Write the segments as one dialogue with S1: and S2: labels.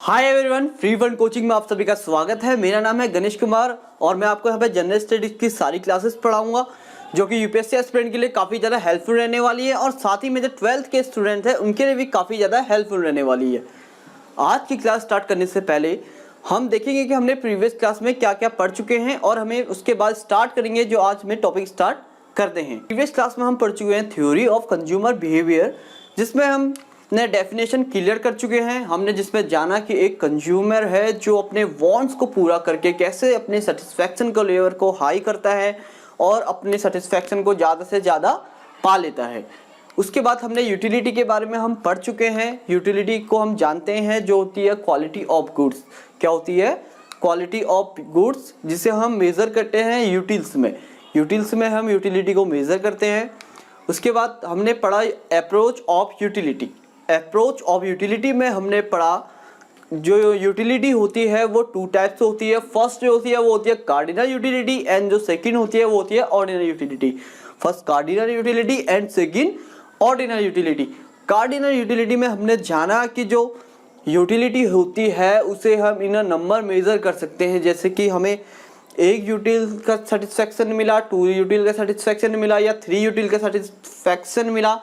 S1: Hi everyone, free fund coaching में आप सभी का स्वागत है। मेरा नाम है गणेश कुमार और मैं आपको यहाँ पे जनरल स्टडीज की सारी क्लासेस पढ़ाऊंगा जो कि यूपीएससी एस्पिरेंट के लिए काफ़ी ज़्यादा हेल्पफुल रहने वाली है और साथ ही में जो 12th के स्टूडेंट हैं उनके लिए भी काफ़ी ज़्यादा हेल्पफुल रहने वाली है। आज की क्लास स्टार्ट करने से पहले हम देखेंगे कि हमने प्रीवियस क्लास में क्या क्या पढ़ चुके हैं और हमें उसके बाद स्टार्ट करेंगे जो आज में टॉपिक स्टार्ट करते हैं। प्रीवियस क्लास में हम पढ़ चुके हैं थ्योरी ऑफ कंज्यूमर बिहेवियर, जिसमें हम ने डेफिनेशन क्लियर कर चुके हैं। हमने जिसमें जाना कि एक कंज्यूमर है जो अपने वांट्स को पूरा करके कैसे अपने सेटिस्फैक्शन को लेवल को हाई करता है और अपने सेटिस्फैक्शन को ज़्यादा से ज़्यादा पा लेता है। उसके बाद हमने यूटिलिटी के बारे में हम पढ़ चुके हैं। यूटिलिटी को हम जानते हैं जो होती है क्वालिटी ऑफ गुड्स। क्या होती है? क्वालिटी ऑफ गुड्स, जिसे हम मेज़र करते हैं यूटिल्स में। यूटिल्स में हम यूटिलिटी को मेज़र करते हैं। उसके बाद हमने पढ़ा approach of utility. Approach of utility में हमने पढ़ा जो यूटिलिटी होती है वो टू टाइप्स होती है। फर्स्ट जो होती है वो होती है कार्डिनल यूटिलिटी एंड जो सेकंड होती है वो होती है ordinal utility. First cardinal utility and second ordinal utility. Cardinal utility में हमने जाना कि जो यूटिलिटी होती है उसे हम इन नंबर मेजर कर सकते हैं, जैसे कि हमें एक यूटिल का सेटिस्फैक्शन मिला, 2 यूटिल का सेटिस्फैक्शन मिला या 3 यूटिल का सेटिस्फैक्शन मिला।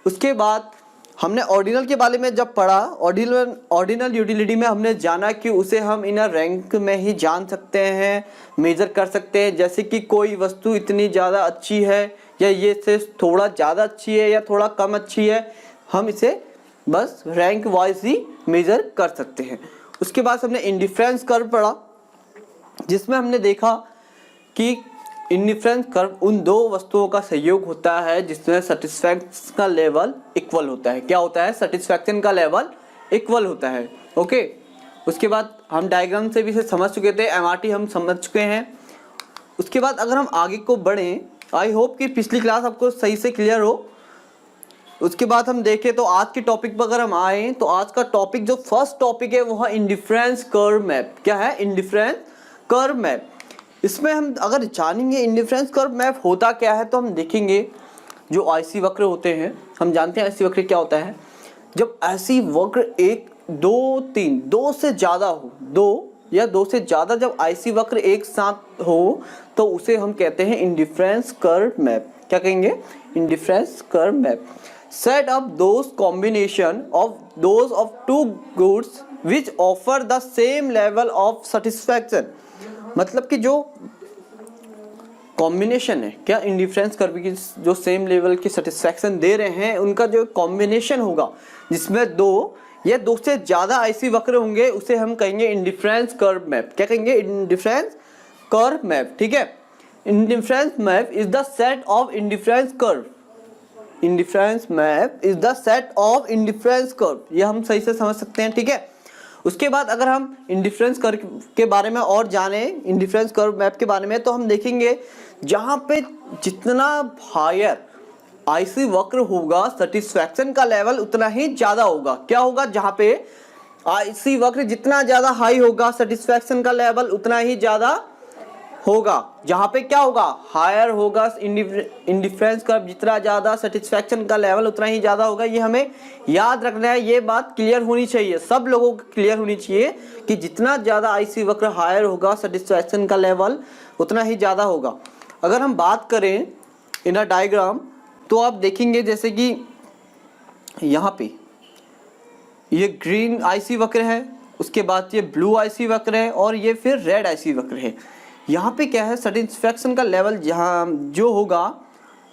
S1: उसके बाद हमने ऑर्डिनल के बारे में जब पढ़ा, ऑर्डिनल यूटिलिटी में हमने जाना कि उसे हम इन रैंक में ही जान सकते हैं, मेजर कर सकते हैं, जैसे कि कोई वस्तु इतनी ज़्यादा अच्छी है या ये से थोड़ा ज़्यादा अच्छी है या थोड़ा कम अच्छी है, हम इसे बस रैंक वाइज ही मेजर कर सकते हैं। उसके बाद हमने इंडिफरेंस कर्व पढ़ा, जिसमें हमने देखा कि इंडिफरेंस कर्व उन दो वस्तुओं का संयोग होता है जिसमें सेटिस्फैक्शन का लेवल इक्वल होता है। क्या होता है? सेटिस्फैक्शन का लेवल इक्वल होता है। ओके, उसके बाद हम डायग्राम से भी इसे समझ चुके थे, एमआरटी हम समझ चुके हैं। उसके बाद अगर हम आगे को बढ़ें, आई होप कि पिछली क्लास आपको सही से क्लियर हो। उसके बाद हम देखें तो आज के टॉपिक पर अगर हम आए तो आज का टॉपिक जो फर्स्ट टॉपिक है वो है इंडिफरेंस कर्व मैप। क्या है? Indifference curve map. इसमें हम अगर जानेंगे इंडिफरेंस कर्व मैप होता क्या है तो हम देखेंगे जो आईसी वक्र होते हैं। हम जानते हैं आईसी वक्र क्या होता है। जब आईसी वक्र 1 2 3 2 से ज़्यादा हो, 2 या 2 से ज़्यादा जब आईसी वक्र एक साथ हो तो उसे हम कहते हैं इंडिफरेंस कर्व मैप। क्या कहेंगे? Indifference curve map. Set up those combination of those of two goods which offer the same level of satisfaction. मतलब कि जो कॉम्बिनेशन है, क्या इंडिफरेंस कर्व की जो सेम लेवल की सेटिस्फैक्शन दे रहे हैं उनका जो कॉम्बिनेशन होगा जिसमें 2 या 2 से ज़्यादा आईसी वक्र होंगे उसे हम कहेंगे इंडिफरेंस कर्व मैप। क्या कहेंगे? Indifference curve map. ठीक है, indifference map is the set of indifference curve. Indifference map is the set of indifference curve. ये हम सही से समझ सकते हैं। ठीक है, उसके बाद अगर हम इंडिफरेंस कर्व के बारे में और जाने, इंडिफरेंस कर्व मैप के बारे में, तो हम देखेंगे जहाँ पे जितना हायर आईसी वक्र होगा सेटिस्फैक्शन का लेवल उतना ही ज़्यादा होगा। क्या होगा? जहाँ पे आईसी वक्र जितना ज़्यादा हाई होगा सेटिस्फैक्शन का लेवल उतना ही ज़्यादा होगा। जहाँ पे क्या होगा? हायर होगा इंडिफरेंस कर्व जितना ज़्यादा सेटिस्फैक्शन का लेवल उतना ही ज़्यादा होगा। ये हमें याद रखना है, ये बात क्लियर होनी चाहिए, सब लोगों को क्लियर होनी चाहिए कि जितना ज़्यादा आईसी वक्र हायर होगा सेटिस्फैक्शन का लेवल उतना ही ज़्यादा होगा। अगर हम बात करें इन अ डायग्राम तो आप देखेंगे जैसे कि यहाँ पे ये ग्रीन आईसी वक्र है, उसके बाद ये ब्लू आईसी वक्र है और ये फिर रेड आईसी वक्र है। यहाँ पे क्या है? सेटिस्फैक्शन का लेवल जहाँ जो होगा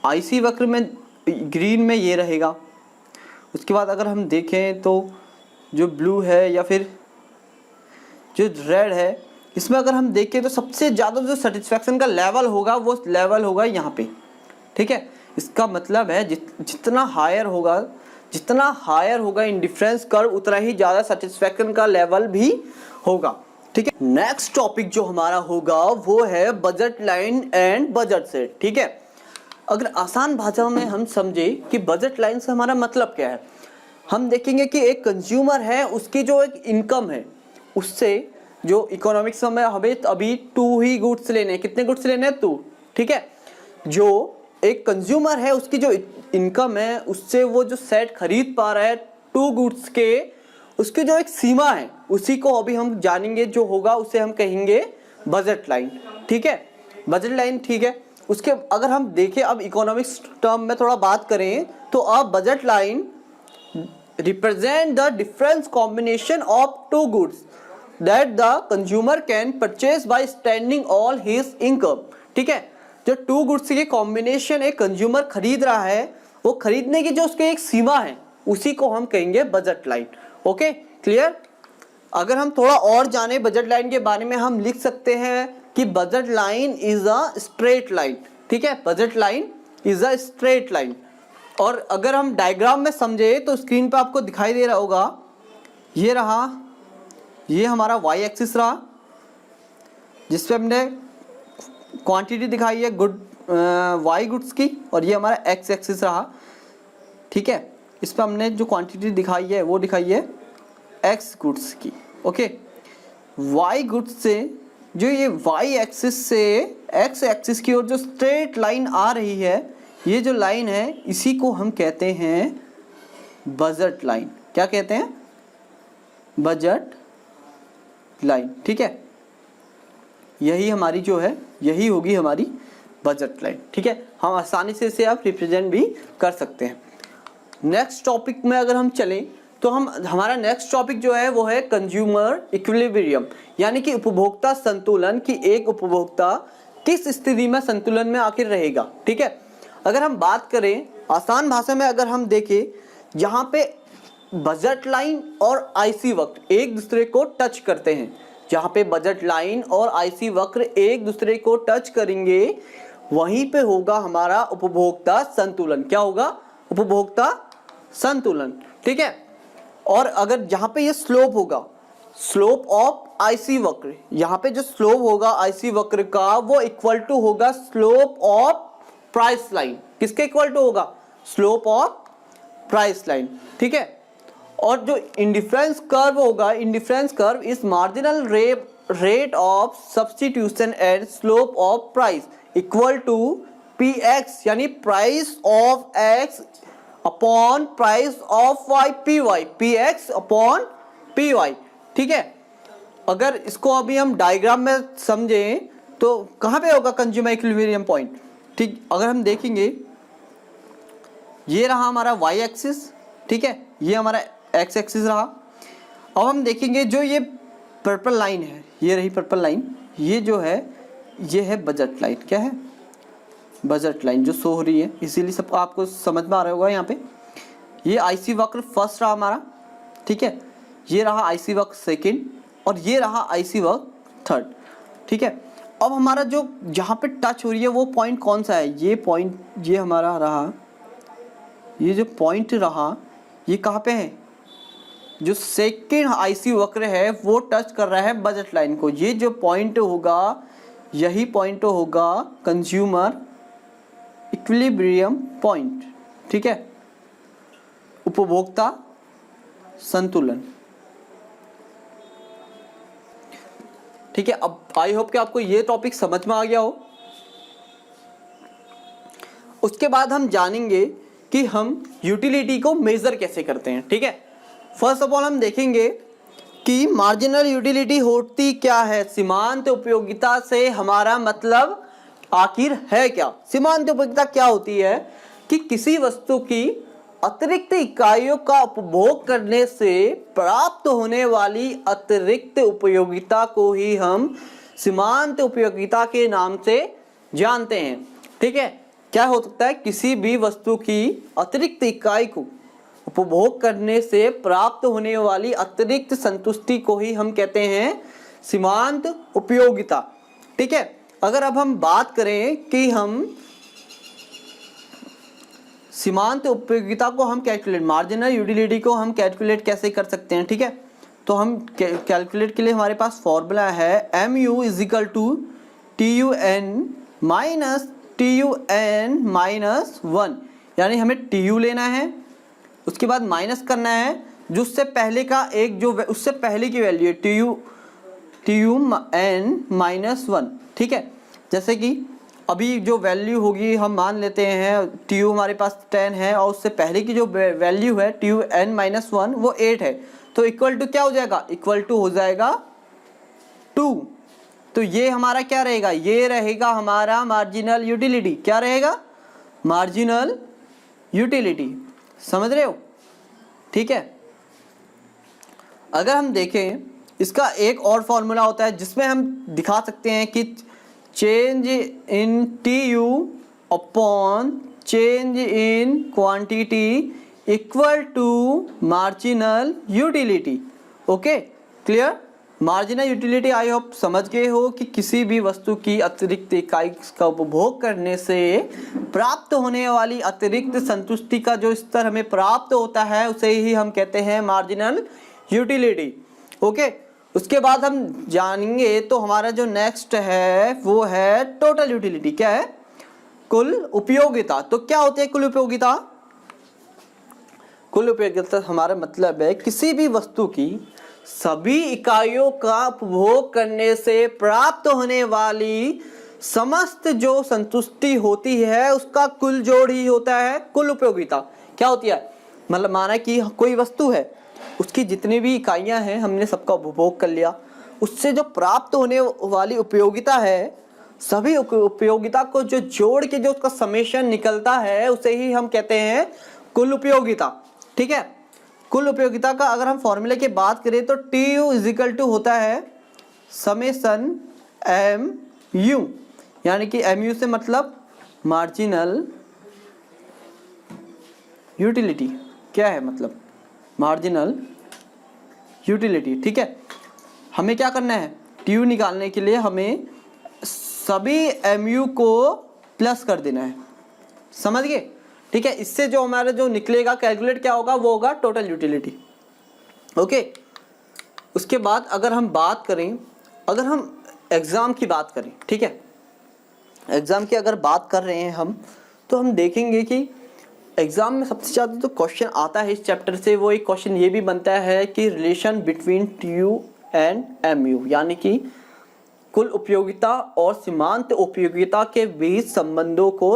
S1: आईसी वक्र में ग्रीन में ये रहेगा। उसके बाद अगर हम देखें तो जो ब्लू है या फिर जो रेड है, इसमें अगर हम देखें तो सबसे ज़्यादा जो सेटिस्फैक्शन का लेवल होगा वो लेवल होगा यहाँ पे। ठीक है, इसका मतलब है जितना हायर होगा इंडिफरेंस कर्व उतना ही ज़्यादा सेटिस्फैक्शन का लेवल भी होगा। ठीक है, नेक्स्ट टॉपिक जो हमारा होगा वो है budget line and budget set. ठीक है, अगर आसान भाषा में हम समझे कि बजट लाइन से हमारा मतलब क्या है, हम देखेंगे कि एक कंज्यूमर है, उसकी जो एक इनकम है उससे जो इकोनॉमिक्स में हमें अभी 2 ही गुड्स लेने हैं। कितने गुड्स लेने हैं? 2। ठीक है, जो एक कंज्यूमर है उसकी जो इनकम है उससे वो जो सेट खरीद पा रहा है 2 गुड्स के, उसकी जो एक सीमा है उसी को अभी हम जानेंगे, जो होगा उसे हम कहेंगे बजट लाइन। ठीक है, बजट लाइन। ठीक है, उसके अगर हम देखें अब इकोनॉमिक्स टर्म में थोड़ा बात करें तो अब budget line represent the difference combination of two goods that the consumer can purchase by spending all his income. ठीक है, जो टू गुड्स के कॉम्बिनेशन एक कंज्यूमर खरीद रहा है, वो खरीदने की जो उसकी एक सीमा है उसी को हम कहेंगे बजट लाइन। Okay, clear. अगर हम थोड़ा और जाने बजट लाइन के बारे में, हम लिख सकते हैं कि budget line is a straight line. ठीक है, budget line is a straight line. और अगर हम डायग्राम में समझे तो स्क्रीन पे आपको दिखाई दे रहा होगा, ये रहा, ये हमारा वाई एक्सिस रहा जिसपे हमने क्वांटिटी दिखाई है गुड वाई गुड्स की, और ये हमारा एक्स एक्सिस रहा। ठीक है, इस पर हमने जो क्वांटिटी दिखाई है वो दिखाई है एक्स गुड्स की। ओके, वाई गुड्स से जो ये वाई एक्सिस से एक्स एक्सिस की ओर जो स्ट्रेट लाइन आ रही है, ये जो लाइन है इसी को हम कहते हैं बजट लाइन। क्या कहते हैं? Budget line. ठीक है, यही हमारी जो है यही होगी हमारी बजट लाइन। ठीक है, हम आसानी से इसे आप रिप्रेजेंट भी कर सकते हैं। नेक्स्ट टॉपिक में अगर हम चलें तो हमारा नेक्स्ट टॉपिक जो है वो है कंज्यूमर इक्विलिब्रियम, यानी कि उपभोक्ता संतुलन की एक उपभोक्ता किस स्थिति में संतुलन में आखिर रहेगा। ठीक है, अगर हम बात करें आसान भाषा में, अगर हम देखें, यहाँ पे बजट लाइन और आईसी वक्र एक दूसरे को टच करते हैं, जहाँ पे बजट लाइन और आईसी वक्र एक दूसरे को टच करेंगे वहीं पे होगा हमारा उपभोक्ता संतुलन। क्या होगा? उपभोक्ता संतुलन। ठीक है, और अगर जहाँ पे ये स्लोप होगा, स्लोप ऑफ आईसी वक्र, यहाँ पे जो स्लोप होगा आईसी वक्र का वो इक्वल टू होगा स्लोप ऑफ प्राइस लाइन। किसके इक्वल टू होगा? Slope of price line. ठीक है, और जो इंडिफरेंस कर्व होगा, indifference curve is marginal rate of substitution at slope of price equal to P X, यानी price of X upon price of Y, P Y, P X upon P Y. ठीक है, अगर इसको अभी हम diagram में समझें तो कहाँ पे होगा कंज्यूमर इक्विलिब्रियम पॉइंट? ठीक, अगर हम देखेंगे ये रहा हमारा वाई एक्सिस, ठीक है, ये हमारा एक्स एक्सिस रहा। अब हम देखेंगे जो ये पर्पल लाइन है, ये रही पर्पल लाइन, ये जो है ये है बजट लाइन। क्या है? बजट लाइन जो शो हो रही है, इसीलिए सबको आपको समझ में आ रहा होगा। यहाँ पे ये आईसी वक्र फर्स्ट रहा हमारा। ठीक है, ये रहा आईसी वक्र सेकंड, और ये रहा आईसी वक्र थर्ड। ठीक है, अब हमारा जो जहाँ पे टच हो रही है वो पॉइंट कौन सा है? ये पॉइंट, ये हमारा रहा, ये जो पॉइंट रहा ये कहाँ पे है? जो सेकंड आईसी वक्र है वो टच कर रहा है बजट लाइन को। ये जो पॉइंट होगा यही पॉइंट होगा कंज्यूमर इक्विलिब्रियम पॉइंट। ठीक है, उपभोक्ता संतुलन। ठीक है, अब आई होप कि आपको ये टॉपिक समझ में आ गया हो। उसके बाद हम जानेंगे कि हम यूटिलिटी को मेजर कैसे करते हैं। ठीक है, फर्स्ट ऑफ ऑल हम देखेंगे कि मार्जिनल यूटिलिटी होती क्या है। सीमांत उपयोगिता से हमारा मतलब आखिर है क्या? सीमांत उपयोगिता क्या होती है? कि किसी वस्तु की अतिरिक्त इकाइयों का उपभोग करने से प्राप्त होने वाली अतिरिक्त उपयोगिता को ही हम सीमांत उपयोगिता के नाम से जानते हैं। ठीक है, क्या हो सकता है? किसी भी वस्तु की अतिरिक्त इकाई को उपभोग करने से प्राप्त होने वाली अतिरिक्त संतुष्टि को ही हम कहते हैं सीमांत उपयोगिता। ठीक है, अगर अब हम बात करें कि हम सीमांत उपयोगिता को हम कैलकुलेट, मार्जिनल यूटिलिटी को हम कैलकुलेट कैसे कर सकते हैं। ठीक है, तो हम कैलकुलेट के लिए हमारे पास फॉर्मूला है mu is equal to TUN minus TUN minus 1, यानी हमें TU लेना है, उसके बाद माइनस करना है जो उससे पहले का एक जो उससे पहले की वैल्यू है TUN माइनस 1। ठीक है, जैसे कि अभी जो वैल्यू होगी हम मान लेते हैं TU हमारे पास 10 है और उससे पहले की जो वैल्यू है TUN माइनस 1 वो 8 है, तो इक्वल टू क्या हो जाएगा, इक्वल टू हो जाएगा 2। तो ये हमारा क्या रहेगा, ये रहेगा हमारा मार्जिनल यूटिलिटी। क्या रहेगा, मार्जिनल यूटिलिटी। समझ रहे हो, ठीक है। अगर हम देखें इसका एक और फॉर्मूला होता है जिसमें हम दिखा सकते हैं कि change in TU upon change in quantity equal to marginal utility. Okay, clear. Marginal utility I hope समझ गए हो कि किसी भी वस्तु की अतिरिक्त इकाई का उपभोग करने से प्राप्त होने वाली अतिरिक्त संतुष्टि का जो स्तर हमें प्राप्त होता है उसे ही हम कहते हैं मार्जिनल यूटिलिटी। ओके, उसके बाद हम जानेंगे तो हमारा जो नेक्स्ट है वो है टोटल यूटिलिटी। क्या है, कुल उपयोगिता। तो क्या होती है कुल उपयोगिता, कुल उपयोगिता हमारा मतलब है किसी भी वस्तु की सभी इकाइयों का उपभोग करने से प्राप्त होने वाली समस्त जो संतुष्टि होती है उसका कुल जोड़ ही होता है कुल उपयोगिता। क्या होती है, मतलब माना कि कोई वस्तु है, उसकी जितनी भी इकाइयां हैं हमने सबका उपभोग कर लिया, उससे जो प्राप्त होने वाली उपयोगिता है, सभी उपयोगिता को जो जोड़ के जो उसका समेशन निकलता है उसे ही हम कहते हैं कुल उपयोगिता। ठीक है, कुल उपयोगिता का अगर हम फॉर्मूले की बात करें तो TU इज इक्वल टू होता है समेशन MU, यानी कि MU से मतलब मार्जिनल यूटिलिटी। क्या है मतलब, मार्जिनल यूटिलिटी। ठीक है, हमें क्या करना है, TU निकालने के लिए हमें सभी MU को प्लस कर देना है। समझ गए, ठीक है। इससे जो हमारा जो निकलेगा कैलकुलेट क्या होगा, वो होगा टोटल यूटिलिटी। ओके, उसके बाद अगर हम बात करें, अगर हम एग्जाम की बात करें, ठीक है, एग्जाम की अगर बात कर रहे हैं हम, तो हम देखेंगे कि एग्जाम में सबसे ज़्यादा जो क्वेश्चन आता है इस चैप्टर से वो एक क्वेश्चन ये भी बनता है कि relation between TU and MU, यानी कि कुल उपयोगिता और सीमांत उपयोगिता के बीच संबंधों को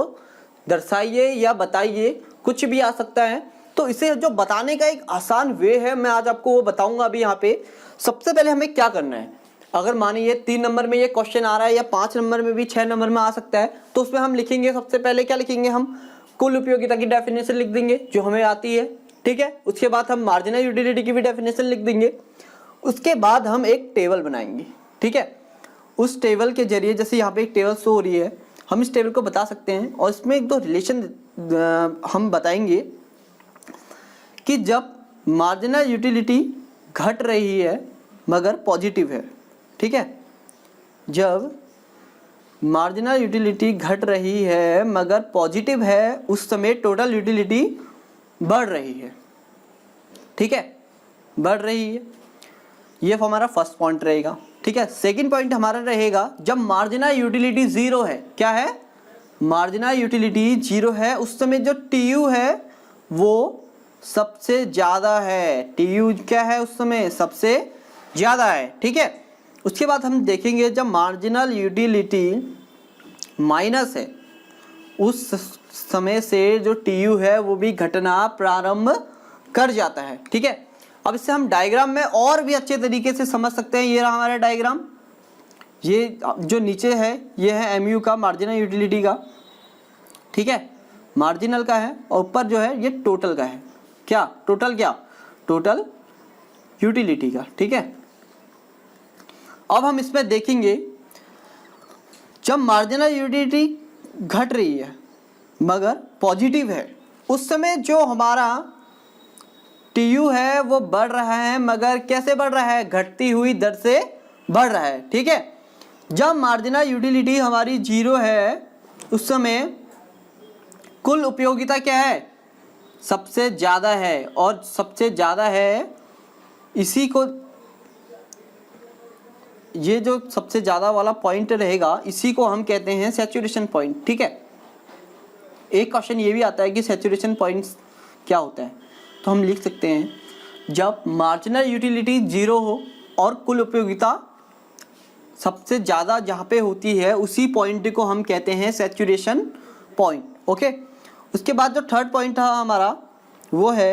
S1: दर्शाइए या बताइए, कुछ भी आ सकता है। तो इसे जो बताने का एक आसान वे है, मैं आज आपको वो बताऊंगा अभी यहाँ पे। सबसे पहले हमें क्या करना है, अगर मानिए 3 नंबर में ये क्वेश्चन आ रहा है या 5 नंबर में भी 6 नंबर में आ सकता है, तो उसमें हम लिखेंगे सबसे पहले क्या लिखेंगे, हम कुल उपयोगिता की डेफिनेशन लिख देंगे जो हमें आती है। ठीक है, उसके बाद हम मार्जिनल यूटिलिटी की भी डेफिनेशन लिख देंगे। उसके बाद हम एक टेबल बनाएंगे। ठीक है, उस टेबल के जरिए, जैसे यहाँ पे एक टेबल शो हो रही है, हम इस टेबल को बता सकते हैं और इसमें एक दो रिलेशन हम बताएंगे कि जब मार्जिनल यूटिलिटी घट रही है मगर पॉजिटिव है, ठीक है, जब मार्जिनल यूटिलिटी घट रही है मगर पॉजिटिव है, उस समय टोटल यूटिलिटी बढ़ रही है। ठीक है, बढ़ रही है, ये हमारा फर्स्ट पॉइंट रहेगा। ठीक है, सेकंड पॉइंट हमारा रहेगा जब मार्जिनल यूटिलिटी 0 है। क्या है, मार्जिनल यूटिलिटी 0 है, उस समय जो TU है वो सबसे ज़्यादा है। TU क्या है उस समय, सबसे ज़्यादा है। ठीक है, उसके बाद हम देखेंगे जब मार्जिनल यूटिलिटी माइनस है, उस समय से जो TU है वो भी घटना प्रारंभ कर जाता है। ठीक है, अब इससे हम डायग्राम में और भी अच्छे तरीके से समझ सकते हैं। ये रहा हमारा डायग्राम, ये जो नीचे है ये है MU का, मार्जिनल यूटिलिटी का। ठीक है, मार्जिनल का है, और ऊपर जो है ये टोटल का है। क्या, टोटल, क्या, टोटल यूटिलिटी का। ठीक है, अब हम इसमें देखेंगे जब मार्जिनल यूटिलिटी घट रही है मगर पॉजिटिव है, उस समय जो हमारा TU है वो बढ़ रहा है, मगर कैसे बढ़ रहा है, घटती हुई दर से बढ़ रहा है। ठीक है, जब मार्जिनल यूटिलिटी हमारी 0 है उस समय कुल उपयोगिता क्या है, सबसे ज़्यादा है, और सबसे ज़्यादा है इसी को, ये जो सबसे ज़्यादा वाला पॉइंट रहेगा इसी को हम कहते हैं सैचुरेशन पॉइंट। ठीक है, एक क्वेश्चन ये भी आता है कि सैचुरेशन पॉइंट क्या होता है, तो हम लिख सकते हैं जब मार्जिनल यूटिलिटी 0 हो और कुल उपयोगिता सबसे ज़्यादा जहाँ पे होती है उसी पॉइंट को हम कहते हैं सैचुरेशन पॉइंट। ओके, उसके बाद जो थर्ड पॉइंट था हमारा वो है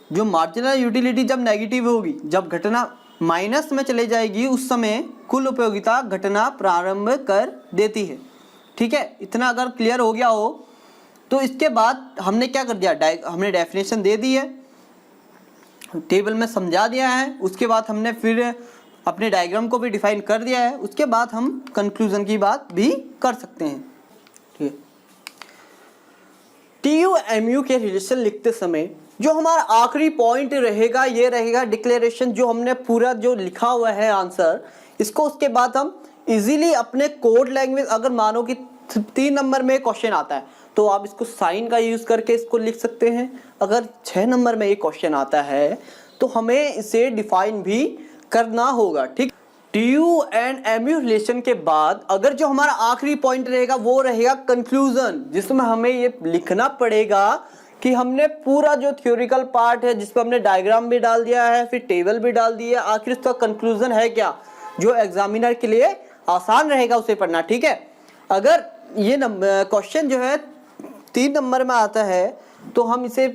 S1: जो मार्जिनल यूटिलिटी जब नेगेटिव होगी, जब घटना माइनस में चले जाएगी, उस समय कुल उपयोगिता घटना प्रारंभ कर देती है। ठीक है, इतना अगर क्लियर हो गया हो तो इसके बाद हमने क्या कर दिया, हमने डेफिनेशन दे दी है, टेबल में समझा दिया है, उसके बाद हमने फिर अपने डायग्राम को भी डिफाइन कर दिया है, उसके बाद हम कंक्लूजन की बात भी कर सकते हैं। ठीक है, टीयू एमयू के रिलेशन लिखते समय जो हमारा आखिरी पॉइंट रहेगा, ये रहेगा डिक्लेरेशन, जो हमने पूरा जो लिखा हुआ है आंसर, इसको उसके बाद हम इजीली अपने कोड लैंग्वेज, अगर मानो कि 3 नंबर में क्वेश्चन आता है तो आप इसको साइन का यूज करके इसको लिख सकते हैं। अगर 6 नंबर में ये क्वेश्चन आता है तो हमें इसे डिफाइन भी करना होगा। ठीक, टीयू एंड एमयू रिलेशन के बाद अगर जो हमारा आखिरी पॉइंट रहेगा वो रहेगा कंक्लूजन, जिसमें हमें ये लिखना पड़ेगा कि हमने पूरा जो थ्योरिकल पार्ट है, जिसपे हमने डायग्राम भी डाल दिया है, फिर टेबल भी डाल दिया, आखिर इसका कंक्लूजन है क्या, जो एग्जामिनर के लिए आसान रहेगा उसे पढ़ना। ठीक है, अगर ये क्वेश्चन जो है 3 नंबर में आता है तो हम इसे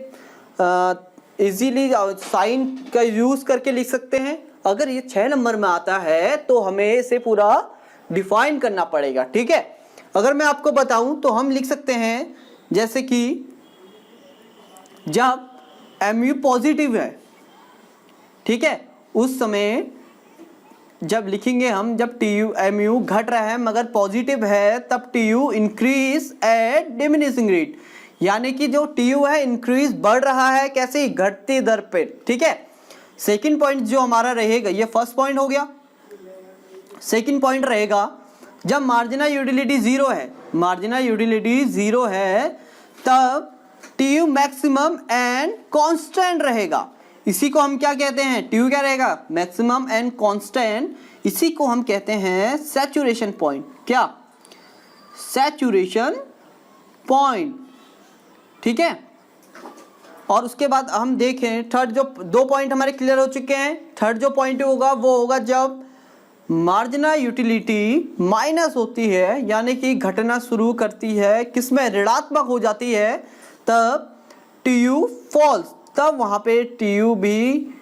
S1: इजीली साइन का यूज करके लिख सकते हैं। अगर ये 6 नंबर में आता है तो हमें इसे पूरा डिफाइन करना पड़ेगा। ठीक है, अगर मैं आपको बताऊं तो हम लिख सकते हैं जैसे कि जब एमयू पॉजिटिव है, ठीक है, उस समय जब लिखेंगे हम, जब टीयू एमयू घट रहा है मगर पॉजिटिव है, तब TU increase at diminishing rate, यानी कि जो टीयू है इंक्रीज बढ़ रहा है, कैसे, घटती दर पे। ठीक है, सेकंड पॉइंट जो हमारा रहेगा, ये फर्स्ट पॉइंट हो गया। सेकंड पॉइंट रहेगा जब मार्जिनल यूटिलिटी 0 है, मार्जिनल यूटिलिटी 0 है, तब टीयू मैक्सिमम एंड कांस्टेंट रहेगा। इसी को हम क्या कहते हैं, टीयू क्या रहेगा, मैक्सिमम एंड कांस्टेंट, इसी को हम कहते हैं सैचुरेशन पॉइंट। क्या, सैचुरेशन पॉइंट। ठीक है, और उसके बाद हम देखें थर्ड, जो 2 पॉइंट हमारे क्लियर हो चुके हैं। थर्ड जो पॉइंट होगा वो होगा जब मार्जिनल यूटिलिटी माइनस होती है, यानी कि घटना शुरू करती है, किसमें, ऋणात्मक हो जाती है, तब टीयू फॉल्स, तब वहां पे टीयू भी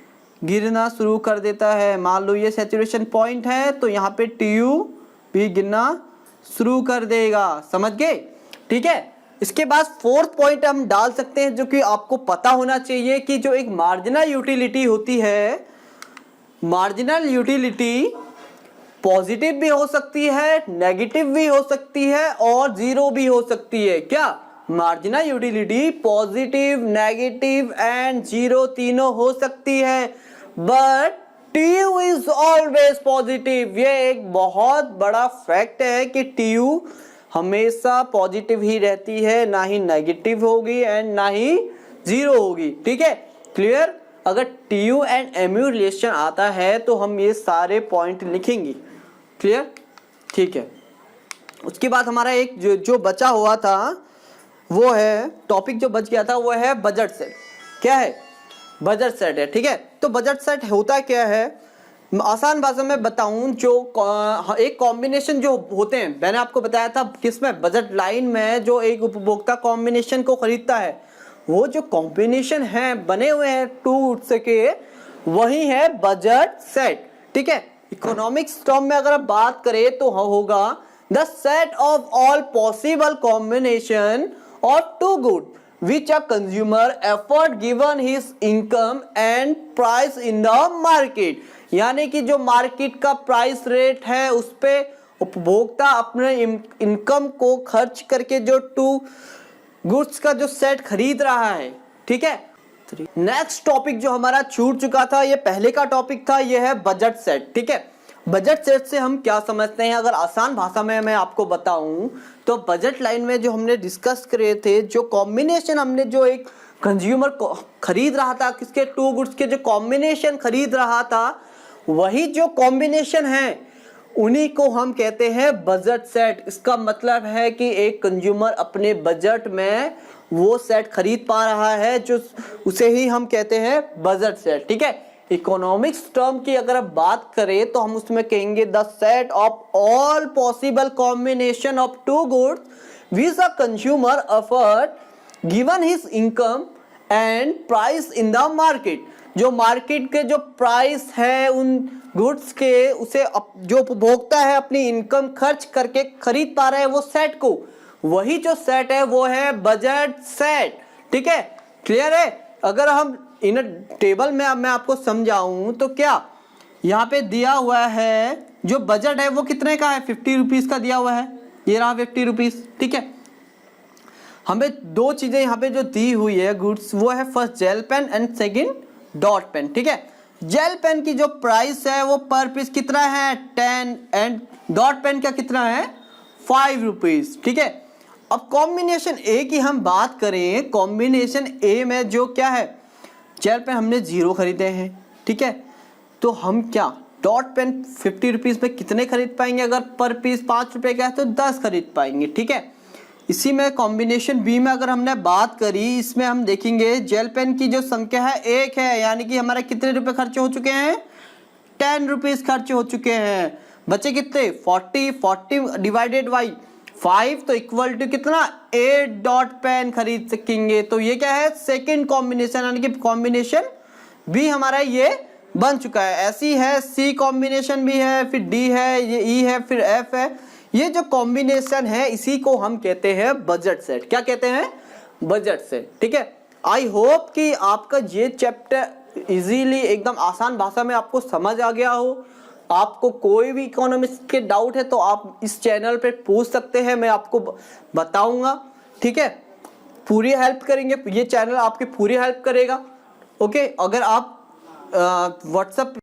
S1: गिरना शुरू कर देता है। मान लो ये सैचुरेशन पॉइंट है तो यहाँ पे टीयू भी गिरना शुरू कर देगा। समझ गए? ठीक है, इसके बाद फोर्थ पॉइंट हम डाल सकते हैं, जो कि आपको पता होना चाहिए कि जो एक मार्जिनल यूटिलिटी होती है, मार्जिनल यूटिलिटी पॉजिटिव भी हो सकती है, नेगेटिव भी हो सकती है और 0 भी हो सकती है। क्या, marginal utility positive, negative and 0 तीनों हो सकती है, but TU is always positive. ये एक बहुत बड़ा फैक्ट है कि टीयू हमेशा पॉजिटिव ही रहती है, ना ही नेगेटिव होगी एंड ना ही 0 होगी। ठीक है, क्लियर? अगर टीयू एंड एमयू रिलेशन आता है तो हम ये सारे पॉइंट लिखेंगे। क्लियर? ठीक है, उसके बाद हमारा एक जो बचा हुआ था वो है, टॉपिक जो बच गया था वो है बजट सेट। क्या है? बजट सेट है। ठीक है, तो बजट सेट होता क्या है, आसान भाषा में बताऊं, जो एक कॉम्बिनेशन जो होते हैं, मैंने आपको बताया था किसमें, बजट लाइन में, जो एक उपभोक्ता कॉम्बिनेशन को खरीदता है, वो जो कॉम्बिनेशन है बने हुए हैं 2 गुड्स के, वही है बजट सेट। ठीक है, इकोनॉमिक्स टर्म में अगर आप बात करें तो होगा the set of all possible combination of 2 goods which a consumer afford given his income and price in the market, यानी कि जो मार्केट का प्राइस रेट है उस पे उपभोक्ता अपने इनकम को खर्च करके जो 2 गुड्स का जो सेट खरीद रहा है। ठीक है, नेक्स्ट टॉपिक जो हमारा छूट चुका था, ये पहले का टॉपिक था, ये है बजट सेट। ठीक है, बजट सेट से हम क्या समझते हैं, अगर आसान भाषा में मैं आपको बताऊं तो बजट लाइन में जो हमने डिस्कस करे थे, जो कॉम्बिनेशन हमने जो एक कंज्यूमर को खरीद रहा था, किसके 2 गुड्स के जो कॉम्बिनेशन खरीद रहा था, वही जो कॉम्बिनेशन है उन्हीं को हम कहते हैं बजट सेट। इसका मतलब है कि एक कंज्यूमर अपने बजट में वो सेट खरीद पा रहा है, जो उसे ही हम कहते हैं बजट सेट। ठीक है, इकोनॉमिक्स टर्म की अगर बात करें तो हम उसमें कहेंगे the set of all possible combination of 2 goods which a consumer afford given his income and price in the market, जो मार्केट के जो प्राइस है उन गुड्स के, उसे जो उपभोक्ता है अपनी इनकम खर्च करके खरीद पा रहे हैं वो सेट को, वही जो सेट है वो है बजट सेट। ठीक है, क्लियर है। अगर हम इन टेबल में मैं आपको समझाऊं तो क्या यहाँ पे दिया हुआ है जो बजट है वो कितने का है, 50 रुपीज का दिया हुआ है, ये रहा 50 रुपीज। ठीक है, हमें दो चीजें यहाँ पे जो दी हुई है गुड्स, वो है first gel pen and second dot pen. ठीक है, जेल पेन की जो प्राइस है वो पर पीस कितना है 10 एंड डॉट पेन का कितना है 5 रुपीज। ठीक है, अब कॉम्बिनेशन ए की हम बात करें, कॉम्बिनेशन ए में जो क्या है, जेल पेन हमने 0 खरीदे हैं। ठीक है, तो हम क्या डॉट पेन 50 रुपीज में कितने खरीद पाएंगे, अगर पर पीस 5 रुपए का है तो 10 खरीद पाएंगे। ठीक है, इसी में कॉम्बिनेशन बी में अगर हमने बात करी, इसमें हम देखेंगे जेल पेन की जो संख्या है 1 है, यानी कि हमारे कितने रुपए खर्च हो चुके हैं 10 रुपीज खर्च हो चुके हैं। बचे कितने 40 डिवाइडेड बाई 5 तो इक्वल टू कितना 8 डॉट पेन खरीद सकेंगे। तो ये क्या है सेकंड कॉम्बिनेशन, यानी कि कॉम्बिनेशन बी हमारा ये बन चुका है। ऐसी है सी कॉम्बिनेशन भी है, फिर डी है, ये ई है, फिर एफ है। ये जो कॉम्बिनेशन है इसी को हम कहते हैं बजट सेट। क्या कहते हैं बजट सेट। ठीक है, आई होप कि आपका ये चैप्टर इजीली एकदम आसान भाषा में आपको समझ आ गया हो। आपको कोई भी इकोनॉमिक्स के डाउट है तो आप इस चैनल पे पूछ सकते हैं, मैं आपको बताऊंगा। ठीक है, पूरी हेल्प करेंगे, ये चैनल आपकी पूरी हेल्प करेगा। ओके, अगर आप व्हाट्सएप